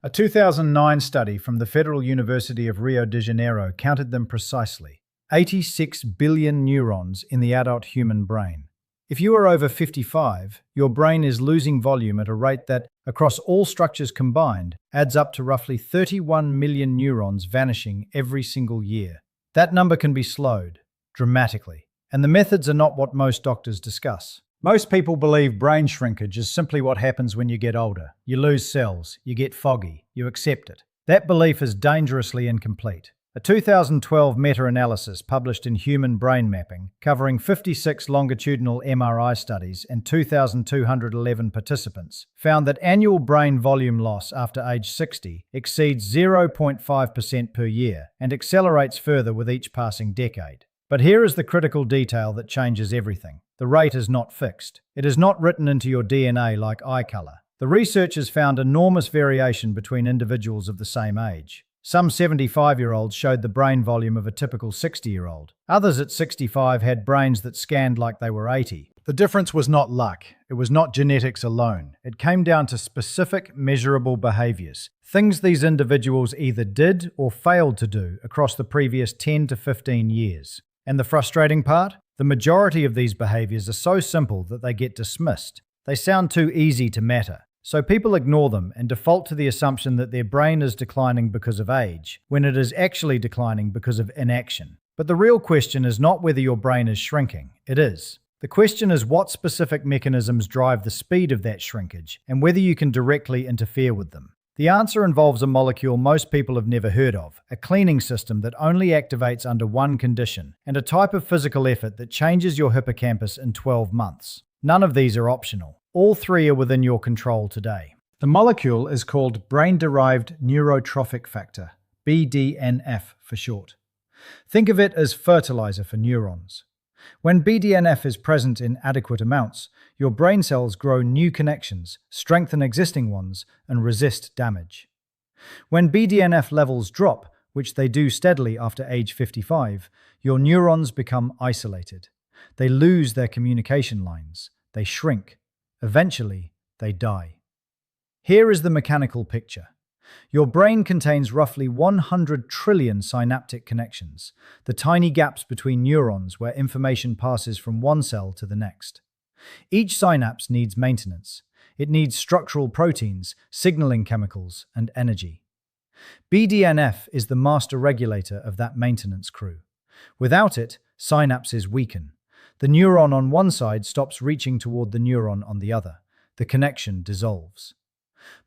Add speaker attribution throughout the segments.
Speaker 1: A 2009 study from the Federal University of Rio de Janeiro counted them precisely. 86 billion neurons in the adult human brain. If you are over 55, your brain is losing volume at a rate that, across all structures combined, adds up to roughly 31 million neurons vanishing every single year. That number can be slowed dramatically, and the methods are not what most doctors discuss. Most people believe brain shrinkage is simply what happens when you get older. You lose cells, you get foggy, you accept it. That belief is dangerously incomplete. A 2012 meta-analysis published in Human Brain Mapping, covering 56 longitudinal MRI studies and 2,211 participants, found that annual brain volume loss after age 60 exceeds 0.5% per year and accelerates further with each passing decade. But here is the critical detail that changes everything. The rate is not fixed. It is not written into your DNA like eye color. The researchers found enormous variation between individuals of the same age. Some 75-year-olds showed the brain volume of a typical 60-year-old. Others at 65 had brains that scanned like they were 80. The difference was not luck. It was not genetics alone. It came down to specific, measurable behaviors. Things these individuals either did or failed to do across the previous 10 to 15 years. And the frustrating part? The majority of these behaviors are so simple that they get dismissed. They sound too easy to matter. So people ignore them and default to the assumption that their brain is declining because of age, when it is actually declining because of inaction. But the real question is not whether your brain is shrinking. It is. The question is what specific mechanisms drive the speed of that shrinkage and whether you can directly interfere with them. The answer involves a molecule most people have never heard of, a cleaning system that only activates under one condition, and a type of physical effort that changes your hippocampus in 12 months. None of these are optional. All three are within your control today. The molecule is called brain-derived neurotrophic factor, BDNF for short. Think of it as fertilizer for neurons. When BDNF is present in adequate amounts, your brain cells grow new connections, strengthen existing ones, and resist damage. When BDNF levels drop, which they do steadily after age 55, your neurons become isolated. They lose their communication lines. They shrink. Eventually, they die. Here is the mechanical picture. Your brain contains roughly 100 trillion synaptic connections, the tiny gaps between neurons where information passes from one cell to the next. Each synapse needs maintenance. It needs structural proteins, signaling chemicals, and energy. BDNF is the master regulator of that maintenance crew. Without it, synapses weaken. The neuron on one side stops reaching toward the neuron on the other. The connection dissolves.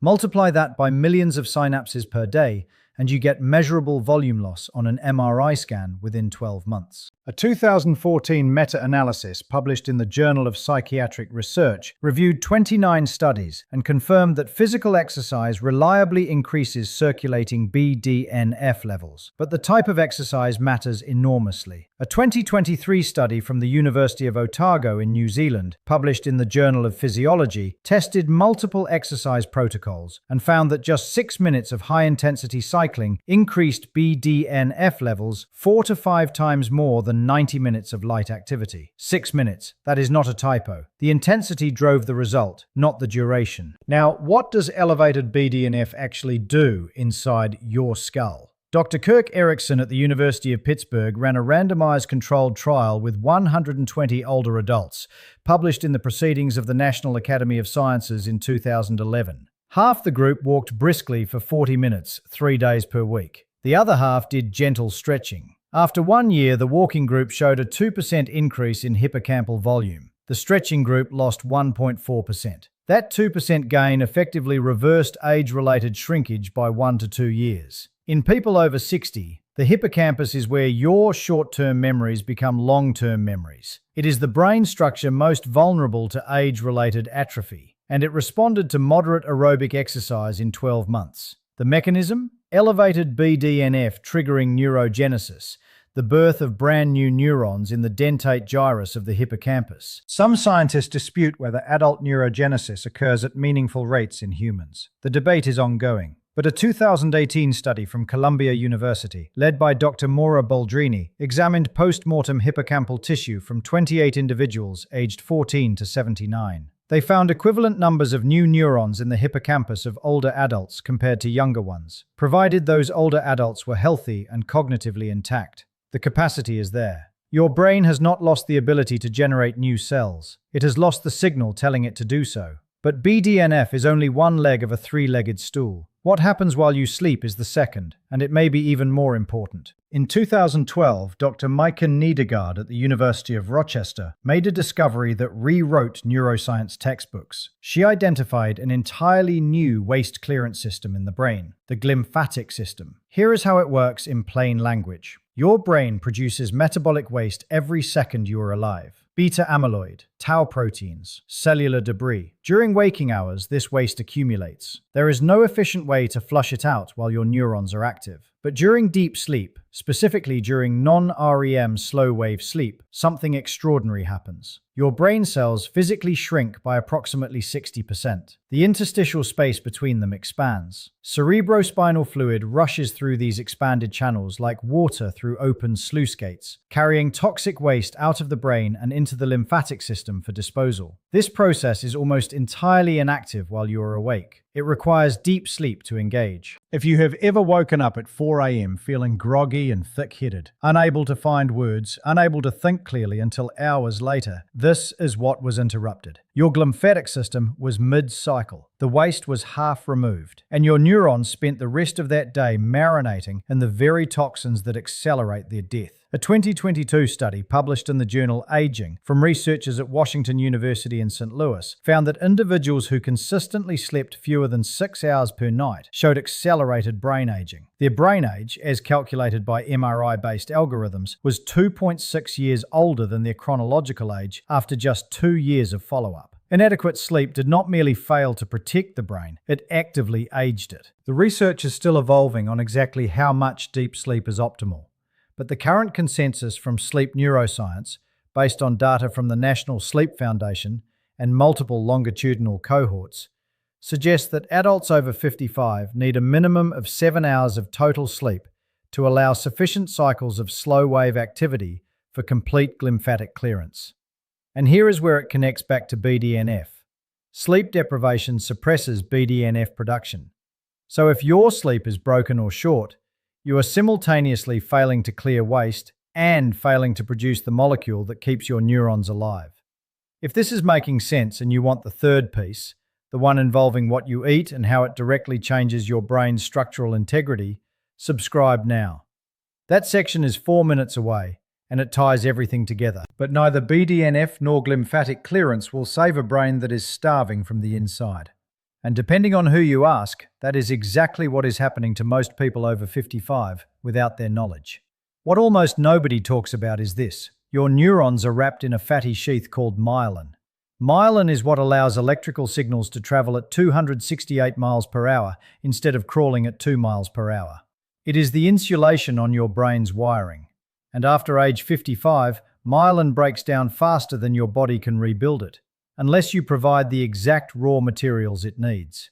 Speaker 1: Multiply that by millions of synapses per day, and you get measurable volume loss on an MRI scan within 12 months. A 2014 meta-analysis published in the Journal of Psychiatric Research reviewed 29 studies and confirmed that physical exercise reliably increases circulating BDNF levels. But the type of exercise matters enormously. A 2023 study from the University of Otago in New Zealand, published in the Journal of Physiology, tested multiple exercise protocols and found that just 6 minutes of high-intensity cycling increased BDNF levels 4 to 5 times more than 90 minutes of light activity. 6 minutes. That is not a typo. The intensity drove the result, not the duration. Now, what does elevated BDNF actually do inside your skull? Dr. Kirk Erickson at the University of Pittsburgh ran a randomized controlled trial with 120 older adults, published in the Proceedings of the National Academy of Sciences in 2011. Half the group walked briskly for 40 minutes, 3 days per week. The other half did gentle stretching. After 1 year, the walking group showed a 2% increase in hippocampal volume. The stretching group lost 1.4%. That 2% gain effectively reversed age-related shrinkage by 1 to 2 years. In people over 60, the hippocampus is where your short-term memories become long-term memories. It is the brain structure most vulnerable to age-related atrophy, and it responded to moderate aerobic exercise in 12 months. The mechanism? Elevated BDNF triggering neurogenesis, the birth of brand new neurons in the dentate gyrus of the hippocampus. Some scientists dispute whether adult neurogenesis occurs at meaningful rates in humans. The debate is ongoing. But a 2018 study from Columbia University, led by Dr. Maura Boldrini, examined post-mortem hippocampal tissue from 28 individuals aged 14 to 79. They found equivalent numbers of new neurons in the hippocampus of older adults compared to younger ones, provided those older adults were healthy and cognitively intact. The capacity is there. Your brain has not lost the ability to generate new cells. It has lost the signal telling it to do so. But BDNF is only one leg of a three-legged stool. What happens while you sleep is the second, and it may be even more important. In 2012, Dr. Myelin Nedegaard at the University of Rochester made a discovery that rewrote neuroscience textbooks. She identified an entirely new waste clearance system in the brain, the glymphatic system. Here is how it works in plain language. Your brain produces metabolic waste every second you are alive. Beta amyloid, tau proteins, cellular debris. During waking hours, this waste accumulates. There is no efficient way to flush it out while your neurons are active. But during deep sleep, specifically during non-REM slow-wave sleep, something extraordinary happens. Your brain cells physically shrink by approximately 60%. The interstitial space between them expands. Cerebrospinal fluid rushes through these expanded channels like water through open sluice gates, carrying toxic waste out of the brain and into the lymphatic system for disposal. This process is almost entirely inactive while you are awake. It requires deep sleep to engage. If you have ever woken up at 4 a.m. feeling groggy and thick-headed, unable to find words, unable to think clearly until hours later, this is what was interrupted. Your glymphatic system was mid-cycle. The waste was half removed, and your neurons spent the rest of that day marinating in the very toxins that accelerate their death. A 2022 study published in the journal Aging from researchers at Washington University in St. Louis found that individuals who consistently slept fewer than 6 hours per night showed accelerated brain aging. Their brain age, as calculated by MRI-based algorithms, was 2.6 years older than their chronological age after just 2 years of follow-up. Inadequate sleep did not merely fail to protect the brain, it actively aged it. The research is still evolving on exactly how much deep sleep is optimal. But the current consensus from sleep neuroscience, based on data from the National Sleep Foundation and multiple longitudinal cohorts, suggests that adults over 55 need a minimum of 7 hours of total sleep to allow sufficient cycles of slow-wave activity for complete glymphatic clearance. And here is where it connects back to BDNF. Sleep deprivation suppresses BDNF production. So if your sleep is broken or short, you are simultaneously failing to clear waste and failing to produce the molecule that keeps your neurons alive. If this is making sense and you want the third piece, the one involving what you eat and how it directly changes your brain's structural integrity, subscribe now. That section is 4 minutes away, and it ties everything together. But neither BDNF nor glymphatic clearance will save a brain that is starving from the inside. And depending on who you ask, that is exactly what is happening to most people over 55 without their knowledge. What almost nobody talks about is this. Your neurons are wrapped in a fatty sheath called myelin. Myelin is what allows electrical signals to travel at 268 miles per hour instead of crawling at 2 miles per hour. It is the insulation on your brain's wiring. And after age 55, myelin breaks down faster than your body can rebuild it, unless you provide the exact raw materials it needs.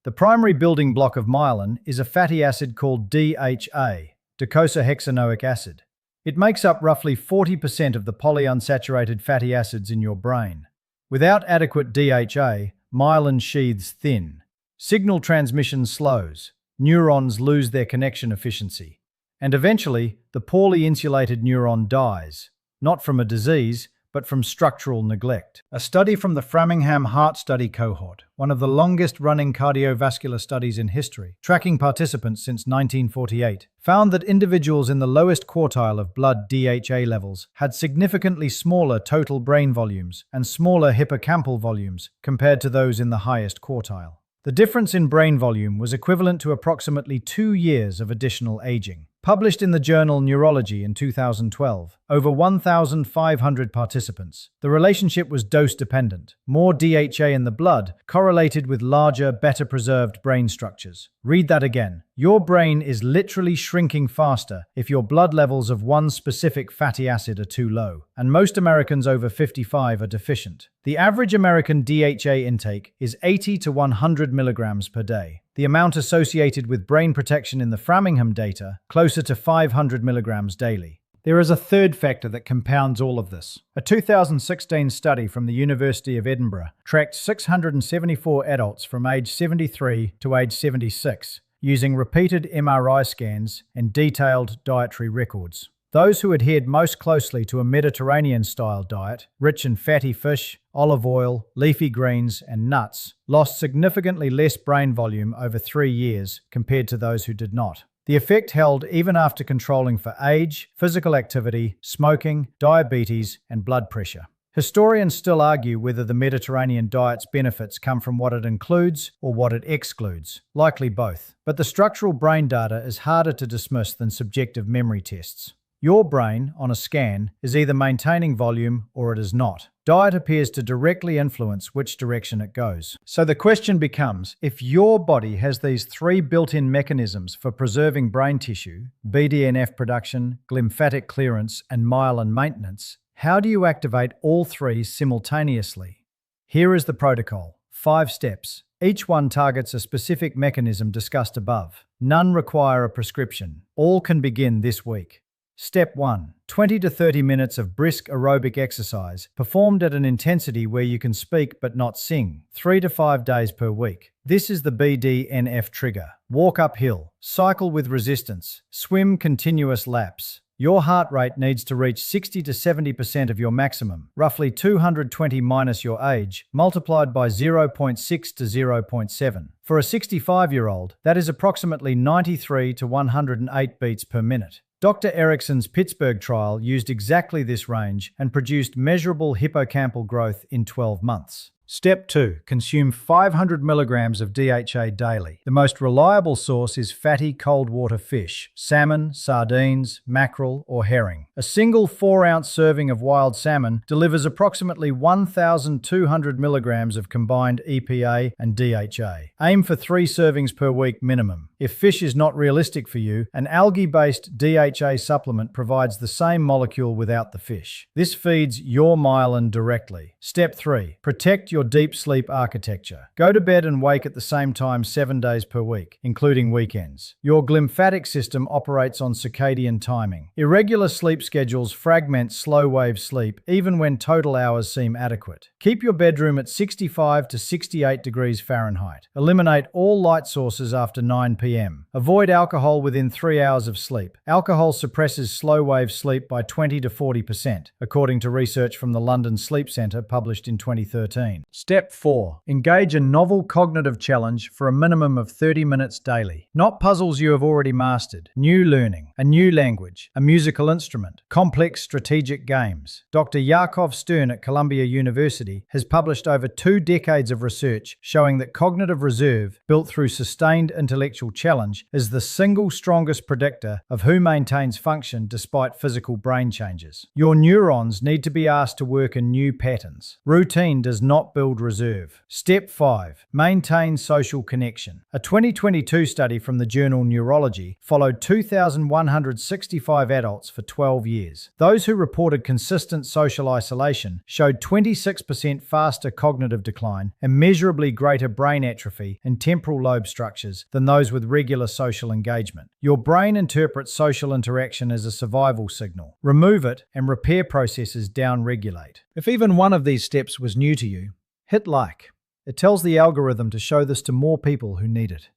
Speaker 1: The primary building block of myelin is a fatty acid called DHA, docosahexaenoic acid. It makes up roughly 40% of the polyunsaturated fatty acids in your brain. Without adequate DHA, myelin sheaths thin. Signal transmission slows. Neurons lose their connection efficiency. And eventually, the poorly insulated neuron dies, not from a disease, but from structural neglect. A study from the Framingham Heart Study cohort, one of the longest-running cardiovascular studies in history, tracking participants since 1948, found that individuals in the lowest quartile of blood DHA levels had significantly smaller total brain volumes and smaller hippocampal volumes compared to those in the highest quartile. The difference in brain volume was equivalent to approximately 2 years of additional aging. Published in the journal Neurology in 2012, over 1,500 participants. The relationship was dose-dependent. More DHA in the blood correlated with larger, better-preserved brain structures. Read that again. Your brain is literally shrinking faster if your blood levels of one specific fatty acid are too low, and most Americans over 55 are deficient. The average American DHA intake is 80 to 100 milligrams per day. The amount associated with brain protection in the Framingham data, closer to 500 milligrams daily. There is a third factor that compounds all of this. A 2016 study from the University of Edinburgh tracked 674 adults from age 73 to age 76, using repeated MRI scans and detailed dietary records. Those who adhered most closely to a Mediterranean-style diet, rich in fatty fish, olive oil, leafy greens, and nuts, lost significantly less brain volume over 3 years compared to those who did not. The effect held even after controlling for age, physical activity, smoking, diabetes, and blood pressure. Historians still argue whether the Mediterranean diet's benefits come from what it includes or what it excludes, likely both. But the structural brain data is harder to dismiss than subjective memory tests. Your brain, on a scan, is either maintaining volume or it is not. Diet appears to directly influence which direction it goes. So the question becomes, if your body has these 3 built-in mechanisms for preserving brain tissue, BDNF production, glymphatic clearance, and myelin maintenance, how do you activate all 3 simultaneously? Here is the protocol. 5 steps. Each one targets a specific mechanism discussed above. None require a prescription. All can begin this week. Step 1. 20 to 30 minutes of brisk aerobic exercise, performed at an intensity where you can speak but not sing, 3 to 5 days per week. This is the BDNF trigger. Walk uphill, cycle with resistance, swim continuous laps. Your heart rate needs to reach 60 to 70% of your maximum, roughly 220 minus your age, multiplied by 0.6 to 0.7. For a 65-year-old, that is approximately 93 to 108 beats per minute. Dr. Erickson's Pittsburgh trial used exactly this range and produced measurable hippocampal growth in 12 months. Step 2. Consume 500 milligrams of DHA daily. The most reliable source is fatty cold water fish, salmon, sardines, mackerel, or herring. A single 4-ounce serving of wild salmon delivers approximately 1,200 milligrams of combined EPA and DHA. Aim for 3 servings per week minimum. If fish is not realistic for you, an algae-based DHA supplement provides the same molecule without the fish. This feeds your myelin directly. Step 3. Protect your deep sleep architecture. Go to bed and wake at the same time 7 days per week, including weekends. Your glymphatic system operates on circadian timing. Irregular sleep schedules fragment slow-wave sleep even when total hours seem adequate. Keep your bedroom at 65 to 68 degrees Fahrenheit. Eliminate all light sources after 9 p.m. Avoid alcohol within 3 hours of sleep. Alcohol suppresses slow-wave sleep by 20 to 40%, according to research from the London Sleep Centre published in 2013. Step 4. Engage a novel cognitive challenge for a minimum of 30 minutes daily. Not puzzles you have already mastered. New learning, a new language, a musical instrument, complex strategic games. Dr. Yakov Stern at Columbia University has published over 2 decades of research showing that cognitive reserve, built through sustained intellectual challenge, is the single strongest predictor of who maintains function despite physical brain changes. Your neurons need to be asked to work in new patterns. Routine does not build reserve. Step 5. Maintain social connection. A 2022 study from the journal Neurology followed 2,165 adults for 12 years. Those who reported consistent social isolation showed 26% faster cognitive decline and measurably greater brain atrophy in temporal lobe structures than those with regular social engagement. Your brain interprets social interaction as a survival signal. Remove it and repair processes downregulate. If even one of these steps was new to you, hit like. It tells the algorithm to show this to more people who need it.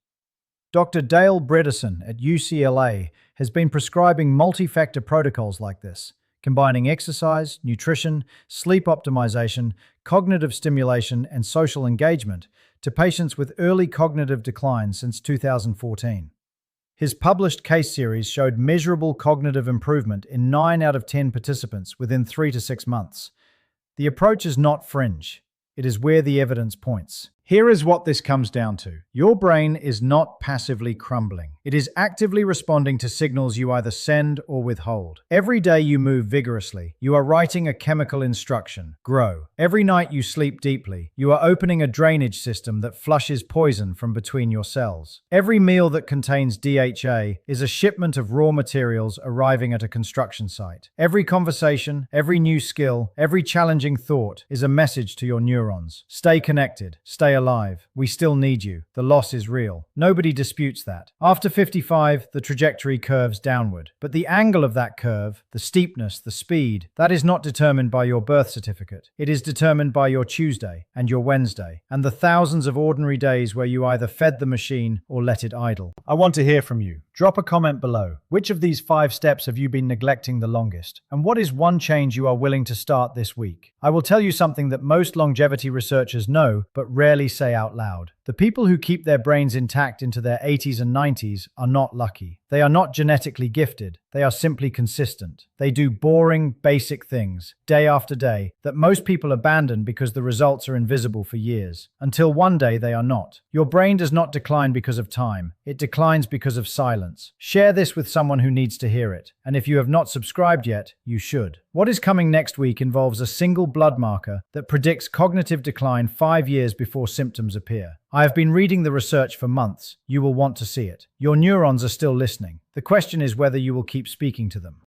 Speaker 1: Dr. Dale Bredesen at UCLA has been prescribing multi-factor protocols like this, combining exercise, nutrition, sleep optimization, cognitive stimulation, and social engagement to patients with early cognitive decline since 2014. His published case series showed measurable cognitive improvement in 9 out of 10 participants within 3 to 6 months. The approach is not fringe. It is where the evidence points. Here is what this comes down to. Your brain is not passively crumbling. It is actively responding to signals you either send or withhold. Every day you move vigorously, you are writing a chemical instruction: grow. Every night you sleep deeply, you are opening a drainage system that flushes poison from between your cells. Every meal that contains DHA is a shipment of raw materials arriving at a construction site. Every conversation, every new skill, every challenging thought is a message to your neurons. Stay connected, stay alive. We still need you. The loss is real. Nobody disputes that. After 55, the trajectory curves downward. But the angle of that curve, the steepness, the speed, that is not determined by your birth certificate. It is determined by your Tuesday and your Wednesday, and the thousands of ordinary days where you either fed the machine or let it idle. I want to hear from you. Drop a comment below. Which of these 5 steps have you been neglecting the longest? And what is one change you are willing to start this week? I will tell you something that most longevity researchers know, but rarely say out loud. The people who keep their brains intact into their 80s and 90s are not lucky. They are not genetically gifted. They are simply consistent. They do boring, basic things, day after day, that most people abandon because the results are invisible for years, until one day they are not. Your brain does not decline because of time. It declines because of silence. Share this with someone who needs to hear it. And if you have not subscribed yet, you should. What is coming next week involves a single blood marker that predicts cognitive decline 5 years before symptoms appear. I have been reading the research for months. You will want to see it. Your neurons are still listening. The question is whether you will keep speaking to them.